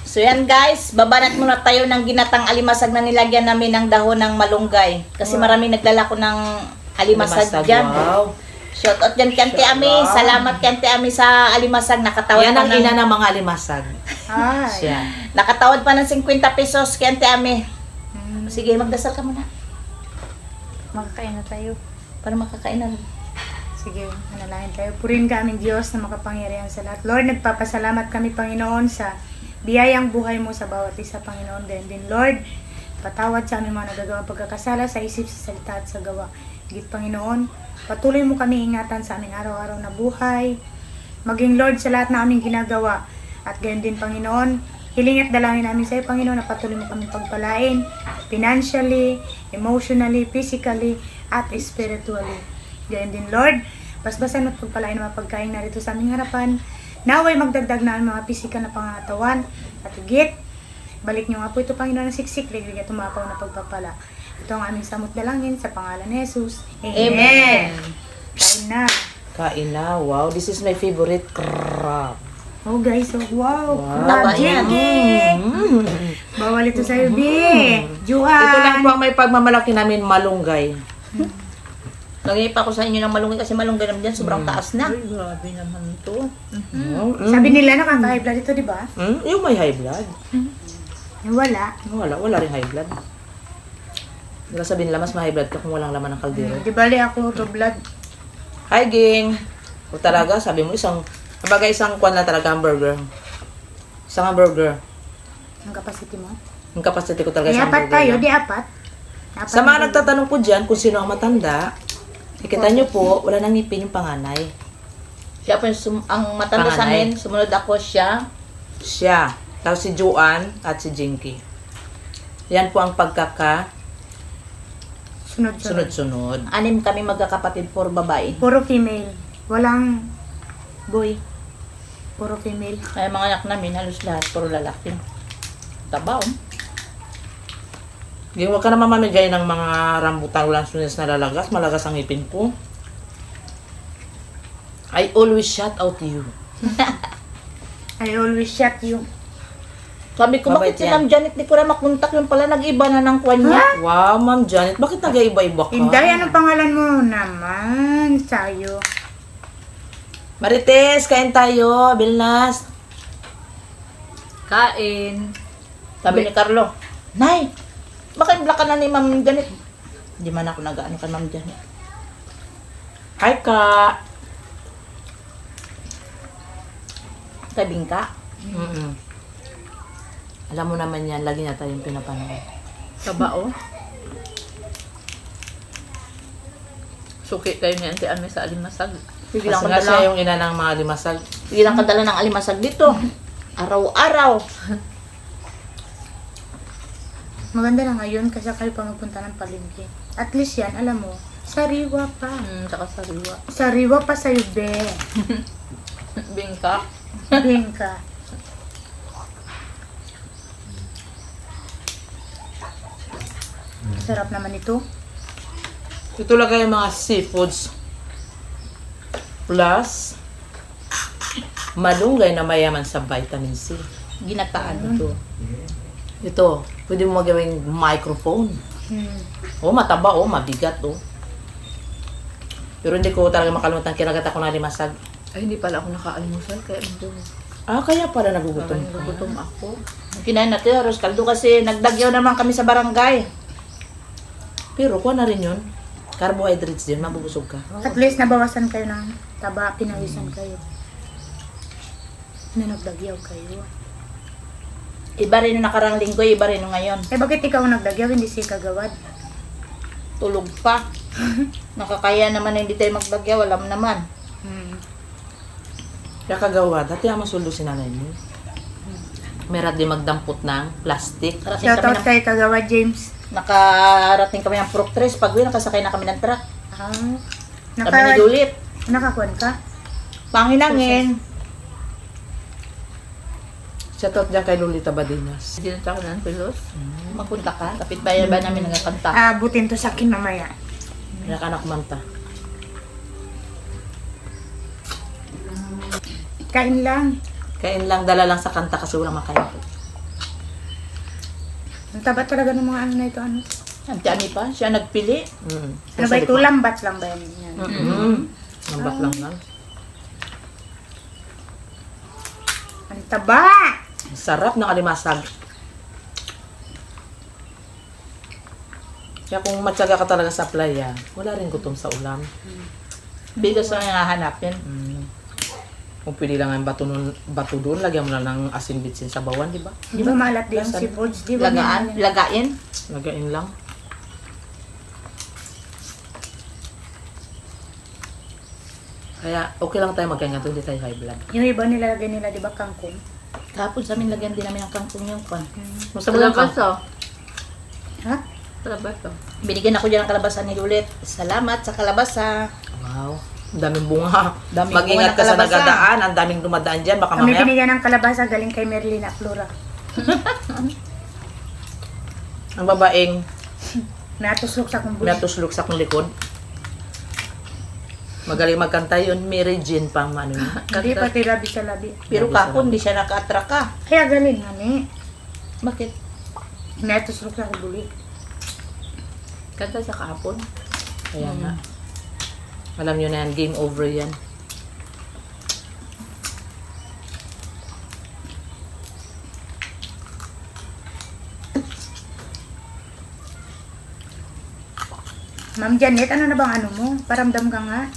So yan guys, babanat muna tayo ng ginatang alimasag na nilagyan namin ng dahon ng malunggay. Kasi maraming naglalako ng alimasag dyan. Wow. Shout out dyan kay Auntie Ami. Salamat kay Auntie Ami sa alimasag. Nakatawad Yan ang pa ina ng mga alimasag. Siya. Nakatawad pa ng 50 pesos kay Auntie Ami. Sige, magdasal ka muna. Makakain na tayo. Para makakain na. Sige, manalangin tayo. Purihin ka aming Diyos na makapangyarihan sa lahat. Lord, nagpapasalamat kami, Panginoon, sa biyayang buhay mo sa bawat isa, Panginoon. Then din, Lord, patawad sa aming mga nagagawang pagkakasala sa isip, sa salita at sa gawa. Higit, Panginoon, patuloy mo kami ingatan sa aming araw-araw na buhay. Maging Lord sa lahat na aming ginagawa. At gayon din, Panginoon, hiling at dalangin namin sa iyo, Panginoon, na patuloy mo kami pagpalain, financially, emotionally, physically, at spiritually. Gayon din, Lord, basbasan at pagpalain ng mga pagkain narito sa aming harapan. Naway magdagdag na ang mga pisikal na pangatawan at higit. Balik niyo nga po ito, Panginoon, ng siksik, liglig at tumapaw na pagpapala. Ito ang aming samot dalangin sa pangalan ni Jesus. Amen. Kain na. Kain na. Wow, this is my favorite crab. Oh guys, oh wow. Taba Crab yan. Bawal ito sa'yo, B. Juan. Ito lang po ang may pagmamalaki namin, malunggay. Lagay pa ako sa inyo ng malunggay kasi malunggay naman dyan. Sobrang taas na. Ay, grabe naman ito. Sabi nila nakaka-high blood ito, di ba? Yung may high blood. Wala. Wala rin high blood. Diba sabihin nila, mas ma-high blood ka kung walang laman ng kaldero. Di bali ako low blood. Hi, gang! O talaga, sabi mo, isang kwan lang talaga, hamburger. Isang hamburger. Ang capacity mo? Yung capacity ko talaga Di sa apat hamburger. tayo, lang. di apat. Sa mga nagtatanong po dyan kung sino ang matanda, ikita nyo po, wala nang ngipin yung panganay. Siya po ang matanda sa Panganay. amin. Sumunod ako siya. Siya. Tapos si Joanne at si Jinky. Yan po ang Sunod-sunod. 6 Anim kami magkakapatid, puro babae. Puro female. Walang boy. Puro female. Kaya mga anak namin, halos lahat, puro lalaki. Tabaw. Huwag ka na mamamigay ng mga rambutan walang sunis na lalagas. Malagas ang ngipin ko. I always shout out to you. I always shot you. Sabi ko, Mabait bakit si yan. Ma'am Janet di ko na makontak yung pala, nag-iba na ng kwan niya. Wow, Ma'am Janet. Bakit nag-iiba-iba ka? Inday, anong pangalan mo naman? Sayo. Marites, kain tayo. Bilnas. Kain. Sabi ni Carlo, Nay, baka black ka na ni Ma'am Janet. Hindi man ako nag-ano kay Ma'am Janet. Hi, Ka. Sabing ka. Alam mo naman yan, lagi na tayong pinapanood. Tabao. Suki kayo ni Auntie Ami sa alimasag. Sige lang Kasi nga siya kadala. yung ina ng mga limasag. Sige lang kadala ng alimasag dito. Araw-araw. Maganda na ngayon kasi kayo pa magpunta ng palengke. At least yan, alam mo, sariwa pa. Tsaka sariwa. Sariwa pa sa'yo, be. Bingka. Bingka. Sarap naman ito. Ito lang yung mga seafoods. Plus, malunggay na mayaman sa vitamin C. Ginataan ito. Ito, pwede mo magawing microphone. Mataba, mabigat, Pero hindi ko talaga makalimutan, kinagat ako na limasag. Ay, hindi pala ako naka-almusal. Kaya nandun. Kaya pala nagugutom Parang ka. nagutom ako. Kinain natin, Aros Caldo, kasi nagdagyaw naman kami sa barangay. Pero kuha na rin yun. Carbohydrates din, mabubusog ka. At least nabawasan kayo ng taba, pinawisan kayo. Nagdagyaw kayo. Iba rin yung nakarang linggo, iba rin yung ngayon. Eh bakit ikaw nagdagyaw, hindi si Kagawad? Tulog pa. Nakakaya naman na hindi tayo magdagyaw, alam naman. Kaya kagawa, dati ang masulo si nanay mo. Merat di magdampot ng plastic. Shoutout kay Kagawad James. Nakarating kami ng Fruit Tres. Pag uwi, nakasakay na kami ng truck. Kami ni Dulit. Nakakuan ka? Panginangin. Shoutout dyan kay Lolita Badinas. Dinata ko ng pilos. Magpunta ka. Kapit bayan ba namin nagkakanta? Butin to sa akin mamaya. Nakanak manta. Kain lang. Kain lang, dala lang sa kanta kasi walang makain. Ang taba talaga ng mga ano na ito, ano? Ang tiyan pa, siya nagpili. Ano ba ito? Lambat lang ba yan? Yan. Lambat lang lang. Ang taba! Sarap ng alimasag. Kaya kung matyaga ka talaga sa playa, wala rin gutom sa ulam. Bigas ang hahanapin. Kung pwede lang ang bato doon, lagyan mo na ng asin bitsin sa bawan, di ba? Di ba malat din yung Lasan. seafoods? Di ba? Lagain. Lagayin lang. Kaya okay lang tayo magkaingat, hindi tayo high blood. Yung iba nilalagay nila, di ba, kangkong? Kahapon sa amin, lagyan din namin ng kangkong yung pan. Gusto mo lang ka? Ha? Binigyan ako dyan ng kalabasa ni Lulit. Salamat sa kalabasa. Wow. Ang daming bunga. Daming Mag-ingat bunga ng ka sa kalabasa. nagadaan. Ang daming dumadaan dyan. Baka Kami mamaya. binigyan ng kalabasa galing kay Merlina Flora. Ang babaeng Natuslok sa kumbuli. natuslok sa kong likod. Magaling magkanta yun. Mary Jane pa ang ano yun. Hindi, pati labi sa labi. Pero Labi kapon, sarap. di siya naka-attract ka. Kaya galing, hani. Bakit? Natuslok sa kumbuli. Kanta sa kahapon. Kaya nga. Alam nyo na yan. Game over yan. Ma'am Janet, ano na bang ano mo? Paramdam ka nga.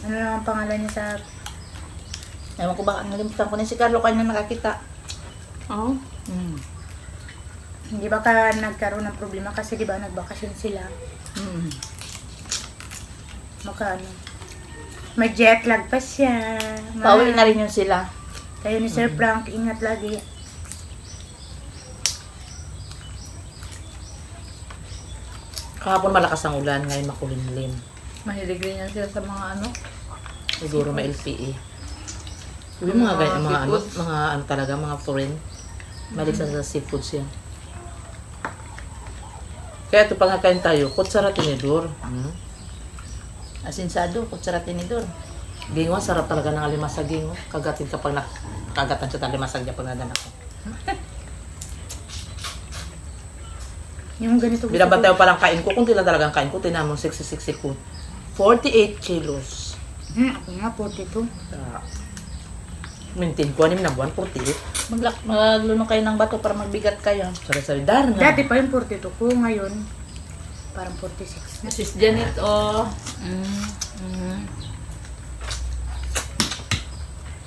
Ano na ang pangalan niya sa... Ewan ko baka nalimutan ko na si Carlo kanya nakakita. Oo. Hindi ba ka nagkaroon ng problema kasi di ba nagbakasyon sila? Maka ano? May jet lag pa siya. Pauwi na rin yun sila. Kayo ni Sir Frank, ingat lagi. Kahapon malakas ang ulan. Ngayon makulimlim. Mahilig rin yan sila sa mga ano. Siguro may LPE. Yung mga ganyan, mga ano, mga ano talaga, mga foreign. Malik sa seafoods yan. Kaya ito pangakain tayo, kutsara tinidor. Asinsado, kutsara tinidor. Gingo, sarap talaga ng alimasag gingo. Kagatin kapag nakagatan siya ng alimasag niya pag nadan ako. Yung ganito gusto Binabantayo pa lang kain ko, kung lang talagang kain ko, tinamon 66 ko. 48 kilos. Ako nga, 42. Maintain ko, 6 na buwan, 48. Maglunok kayo ng bato para magbigat kayo. Sorry, dar na. Dati pa yung 42 ko, ngayon parang 46 na. Sis Janet, oh.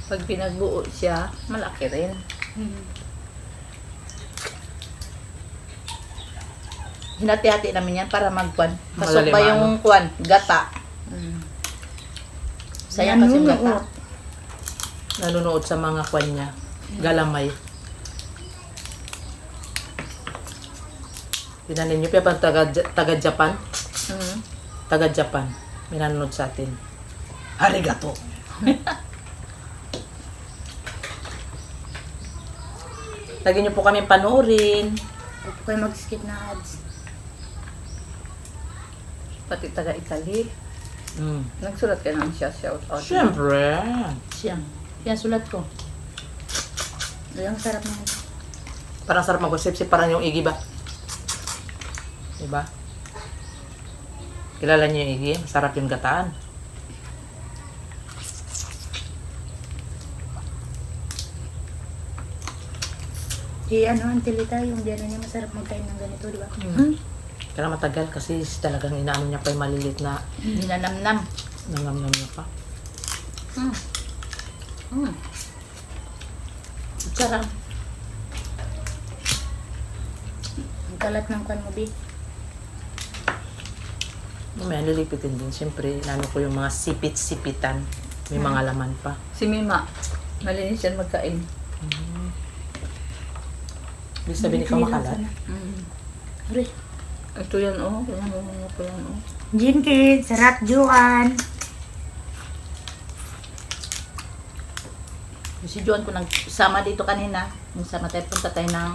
Pag pinagbuo siya, malaki rin. Hinati-hati namin yan para magkwan. Pasok Malalim, pa yung kwan, gata. Sayang kasi yung gata. Nanonood sa mga kwan niya. Galamay. Tinanin niyo pa taga-Japan? Taga-Japan. May nanonood sa atin. Arigato! Lagi niyo po kami panoorin. Huwag po kayo mag-skip na ads. Pati taga-Italy. Nagsulat ka ng siya, shout out. Siyempre. Siyang. Yan, sulat ko. Ang sarap na. Parang sarap mag-usip-sip. Parang yung igi ba? Diba? Kilala niyo yung igi? Masarap yung gataan. Ano, Antilita, yung biyano niya masarap magkain ng ganito, di ba? Kaya matagal kasi talagang inaano niya pa yung malilit na Ninanamnam. nangamnam niya pa. Sarap. Ang kalat ng kwan mo, Bi. Mamaya nilipitin din. Siyempre, inaano ko yung mga sipit-sipitan. May mga laman pa. Si Mima, malinis yan magkain. Ibig sabihin ikaw makalat. Aray. Ito yan, oh. Kaya mo ko yan, oh. Gin Kid, sarap Juan. Si John ko nagsama dito kanina. Nagsama tayo, punta tayo ng...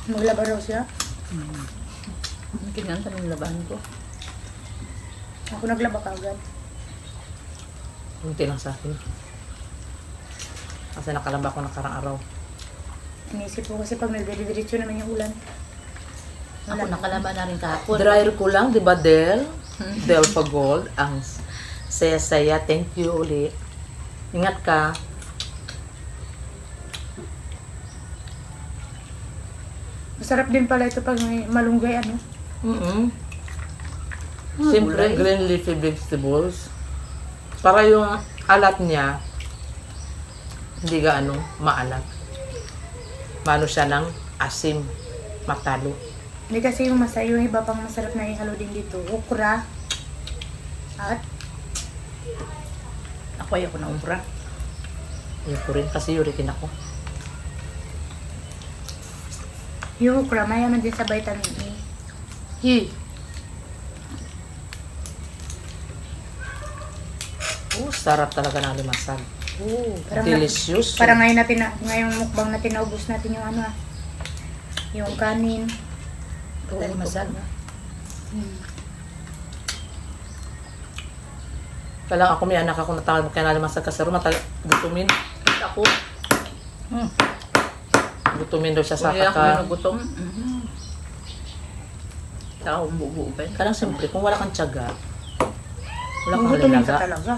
Maglaba raw siya. Kinanta ng labahan ko. Ako naglaba ka agad. Unti lang sa akin. Kasi nakalamba ko nakarang araw. Inisip ko kasi pag nagdidiretso naman yung ulan. Ako nakalaban na rin kahapon. Dryer ko lang, di ba, Del? Del Pagold. Ang saya-saya. Thank you ulit. Ingat ka. Masarap din pala ito pag may malunggay, ano? Siyempre, green leafy vegetables. Para yung alat niya, hindi gaano maalat. Maano siya ng asim, matalo. Hindi kasi yung yung iba pang masarap na ihalo din dito. Okra. At Ako ayoko na umbra. Yung ko rin kasi yurikin ako. yung okra, mayaman din sa vitamin E. Sarap talaga ng limasag. Parang Delicious. Parang ngayong mukbang natin naubos natin yung ano yung kanin. Alimasag. Kailangan ako may anak ako natawag kaya nalimasag kasi gutumin. Ako. Gutumin daw siya sa Kaya ako kaka. nagutom. Sa akong bubuo pa. Kailangan siyempre, kung wala kang tiyaga, wala kang Gugutumin ka halaga. talaga.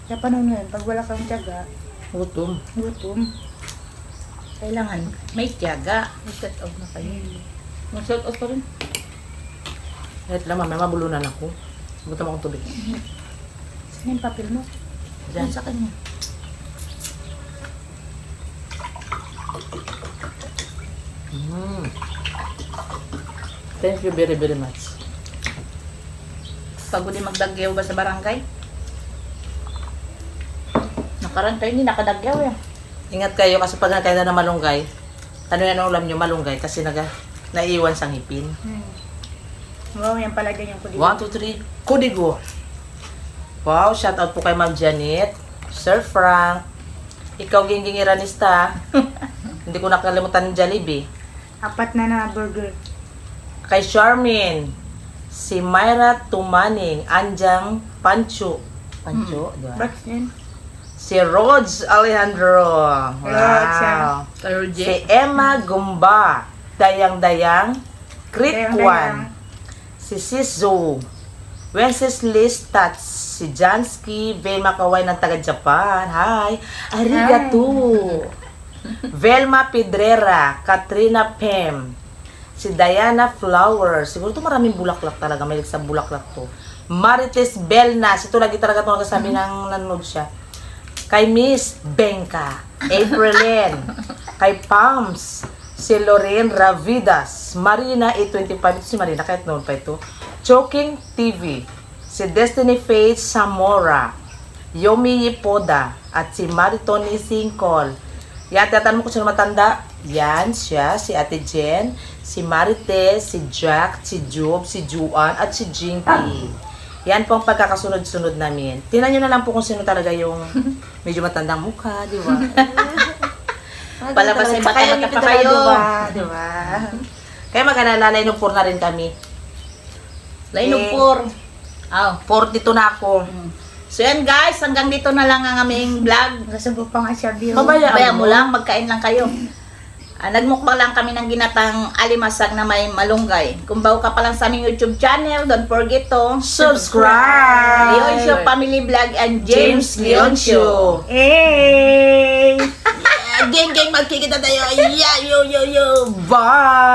Kaya panahon ngayon, pag wala kang tiyaga, Gutom. gutom. Kailangan may tiyaga. Mag-set out na kayo. Mag-set out pa rin. Kahit lang, mamaya mabulunan ako. Gutom akong tubig. Saan yung papel mo? Diyan sa kanya. Thank you very, very much. Pagod din magdagyaw ba sa barangay? Nakaraan tayo hindi nakadagyaw eh. Ingat kayo kasi pag nakain na ng malunggay, ano yan ang ulam nyo, malunggay kasi naiiwan sa ngipin. Wow, yan pala din yung kudigo. 1, 2, 3, kudigo. Wow, shout out po kay Ma'am Janet, Sir Frank, ikaw gingging iranista. Hindi ko nakalimutan ng Jollibee. 4 na burger. Kay Charmin, si Myra Tumaning, Anjang Pancho. Pancho, di ba? Ba't yun? Si Rods Alejandro. Rods, Wow. Pero Si Jay, Emma Gumba, Dayang-Dayang, Kritwan. Si Sisu, Wenceslas Tats, si Jansky, Velma Kaway ng taga-Japan. Hi! Arigato! Velma Pedrera, Katrina Pem, si Diana Flowers. Siguro ito maraming bulaklak talaga. May sa bulaklak to. Marites Belnas. Ito lagi talaga ito nagsasabi ng nanonood siya. Kay Miss Benka, Aprilin, kay Pams, si Lorraine Ravidas, Marina 825, ito si Marina, kahit noon pa ito. Choking TV, si Destiny Faith Zamora, Yomi Yipoda, at si Maritoni Singkol. Yan, tatanong mo kung sino matanda. Yan siya, si Ate Jen, si Marites, si Jack, si Job, si Juan, at si Jinky. Yan po ang pagkakasunod-sunod namin. Tingnan nyo na lang po kung sino talaga yung medyo matandang mukha, di ba? Palabas ay bata-bata pa kayo. kayo. Di ba? Kaya mag-alala, Lainupur na rin kami. Lainupur. Oh. 42 na ako. So yan guys, hanggang dito na lang ang aming vlog. Nasubo pa nga siya, view. Babaya mo lang, magkain lang kayo. Nagmukbang lang kami ng ginatang alimasag na may malunggay. Kung bago ka pa lang sa aming YouTube channel, don't forget to Subscribe! Leoncio Family Vlog and James Leoncio. Hey! Geng, magkikita tayo. Yeah, yo. Bye!